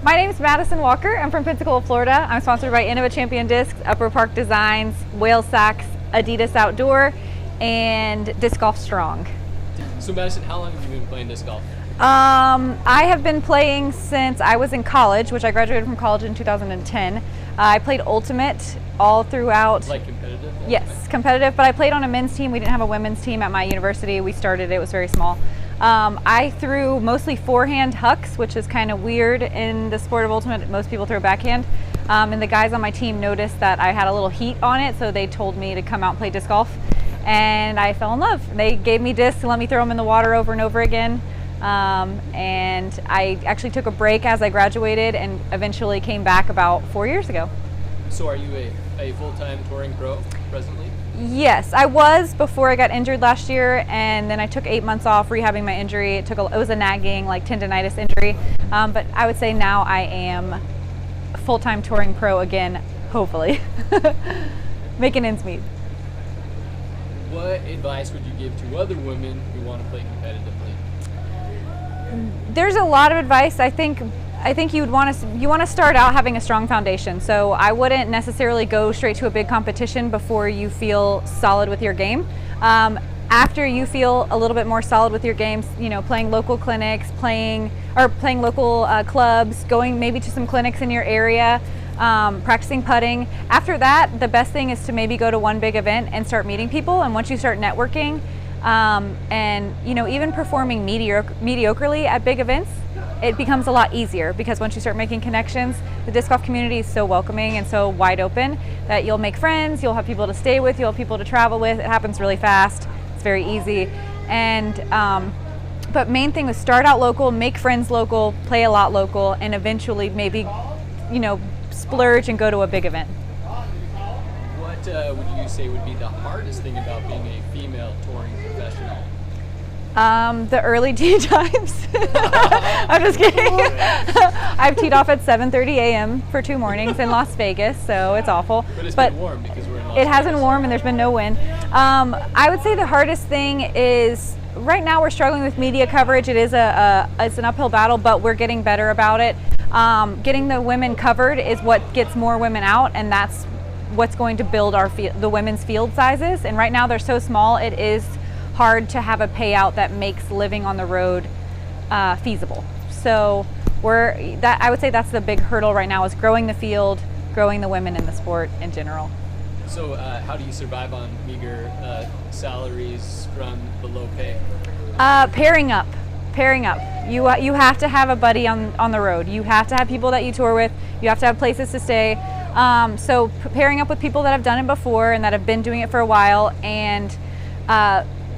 My name is Madison Walker. I'm from Pensacola, Florida. I'm sponsored by Innova Champion Discs, Upper Park Designs, Whale Sacks, Adidas Outdoor, and Disc Golf Strong. So Madison, how long have you been playing disc golf? I have been playing since I was in college, which I graduated from college in 2010. I played Ultimate all throughout. Like competitive? Yes, competitive, but I played on a men's team. We didn't have a women's team at my university. We started, it was very small. I threw mostly forehand hucks, which is kind of weird in the sport of Ultimate. Most people throw backhand. And the guys on my team noticed that I had a little heat on it, so they told me to come out and play disc golf. And I fell in love. They gave me discs and let me throw them in the water over and over again. And I actually took a break as I graduated and eventually came back about 4 years ago. So are you a full-time touring pro presently? Yes, I was before I got injured last year, and then I took 8 months off rehabbing my injury. It was a nagging, like, tendonitis injury, but I would say now I am a full-time touring pro again, hopefully, making ends meet. What advice would you give to other women who want to play competitively? There's a lot of advice. I think you want to start out having a strong foundation. So I wouldn't necessarily go straight to a big competition before you feel solid with your game. After you feel a little bit more solid with your games, playing local clinics, playing local clubs, going maybe to some clinics in your area, practicing putting. After that, the best thing is to maybe go to one big event and start meeting people. And once you start networking, and even performing mediocrely at big events, it becomes a lot easier, because once you start making connections, the disc golf community is so welcoming and so wide open that you'll make friends, you'll have people to stay with, you'll have people to travel with. It happens really fast. It's very easy. And but main thing was start out local, make friends local, play a lot local, and eventually maybe splurge and go to a big event. What would you say would be the hardest thing about being a female touring professional? The early tee times. I'm just kidding. I've teed off at 7:30 a.m. for 2 mornings in Las Vegas, so it's awful. But it's been warm because we're in Las Vegas. It has been warm and there's been no wind. I would say the hardest thing is right now we're struggling with media coverage. It is it's an uphill battle, but we're getting better about it. Getting the women covered is what gets more women out, and that's what's going to build the women's field sizes. And right now they're so small, it is hard to have a payout that makes living on the road feasible. So I would say that's the big hurdle right now, is growing the field, growing the women in the sport in general. So how do you survive on meager salaries from the low pay? Pairing up. You have to have a buddy on the road. You have to have people that you tour with. You have to have places to stay. So pairing up with people that have done it before and that have been doing it for a while, and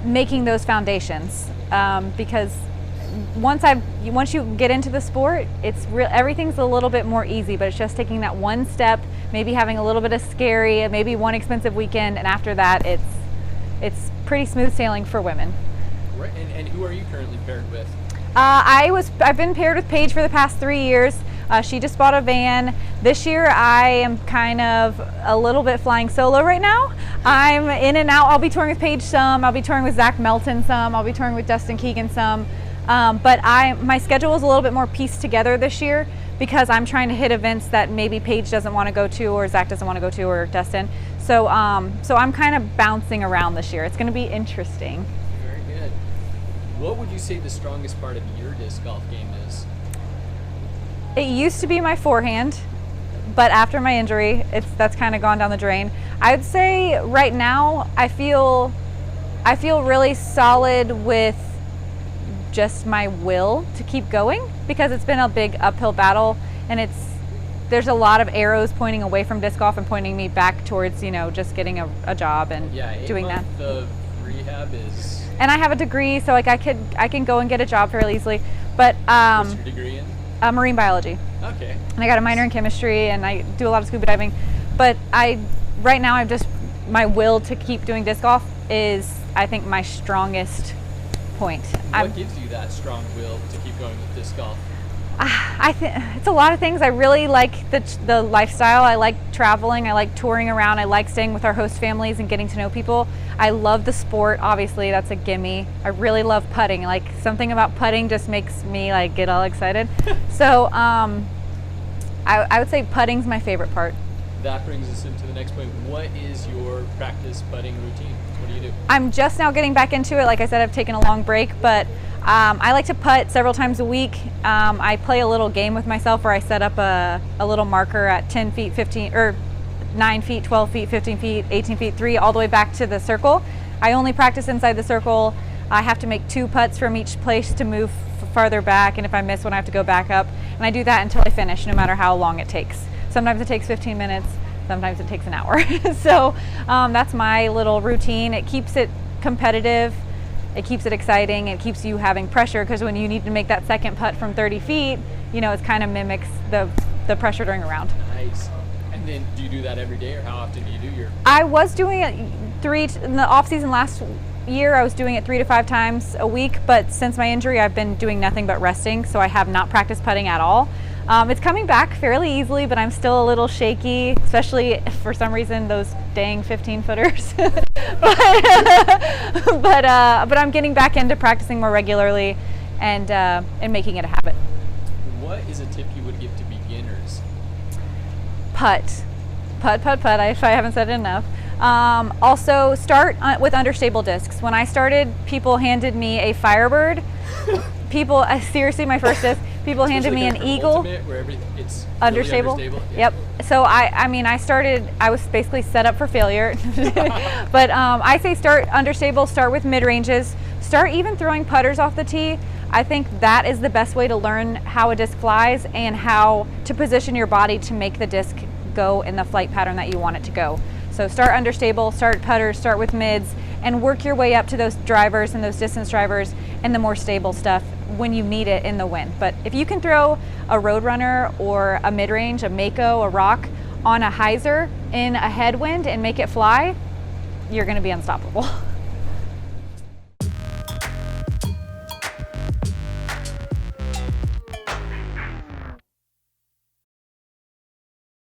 making those foundations, because once you get into the sport, everything's a little bit more easy, but it's just taking that one step, maybe having a little bit of scary, maybe one expensive weekend, and after that it's pretty smooth sailing for women. Right. And who are you currently paired with? I've been paired with Paige for the past 3 years. She just bought a van. This year I am kind of a little bit flying solo right now. I'm in and out. I'll be touring with Paige some. I'll be touring with Zach Melton some. I'll be touring with Dustin Keegan some. But my schedule is a little bit more pieced together this year, because I'm trying to hit events that maybe Paige doesn't want to go to, or Zach doesn't want to go to, or Dustin. So I'm kind of bouncing around this year. It's going to be interesting. Very good. What would you say the strongest part of your disc golf game is? It used to be my forehand, but after my injury, that's kind of gone down the drain. I would say right now I feel really solid with just my will to keep going, because it's been a big uphill battle, and there's a lot of arrows pointing away from disc golf and pointing me back towards just getting a job and doing that. The rehab is. And I have a degree, so I can go and get a job fairly easily. But what's your degree in? Marine biology. Okay. And I got a minor in chemistry, and I do a lot of scuba diving. But right now, my will to keep doing disc golf is, I think, my strongest point. What gives you that strong will to keep going with disc golf? I think it's a lot of things. I really like the lifestyle. I like traveling. I like touring around. I like staying with our host families and getting to know people. I love the sport. Obviously, that's a gimme. I really love putting. Like, something about putting just makes me get all excited. So I would say putting's my favorite part. That brings us into the next point. What is your practice putting routine? What do you do? I'm just now getting back into it. Like I said, I've taken a long break, but I like to putt several times a week. I play a little game with myself where I set up a little marker at 10 feet, 15, or 9 feet, 12 feet, 15 feet, 18 feet, 3, all the way back to the circle. I only practice inside the circle. I have to make 2 putts from each place to move farther back, and if I miss one, I have to go back up. And I do that until I finish, no matter how long it takes. Sometimes it takes 15 minutes, sometimes it takes an hour. So that's my little routine. It keeps it competitive, it keeps it exciting, it keeps you having pressure, because when you need to make that second putt from 30 feet, you know, it kind of mimics the pressure during a round. Nice. And then do you do that every day, or how often do you do your? I was doing it in the off season last year. I was doing it 3 to 5 times a week, but since my injury, I've been doing nothing but resting, so I have not practiced putting at all. It's coming back fairly easily, but I'm still a little shaky, especially if for some reason those dang 15-footers. but I'm getting back into practicing more regularly and making it a habit. What is a tip you would give to beginners? Putt, if I haven't said it enough. Also, start with understable discs. When I started, people handed me a Firebird. Seriously, my first disc, people handed me an Eagle. Ultimate, where it's understable. Really understable. Yep. So I was basically set up for failure. But I say start understable, start with mid-ranges, start even throwing putters off the tee. I think that is the best way to learn how a disc flies and how to position your body to make the disc go in the flight pattern that you want it to go. So start understable, start putters, start with mids, and work your way up to those drivers and those distance drivers and the more stable stuff when you need it in the wind. But if you can throw a Roadrunner or a mid-range, a Mako, a rock on a hyzer in a headwind and make it fly, you're going to be unstoppable.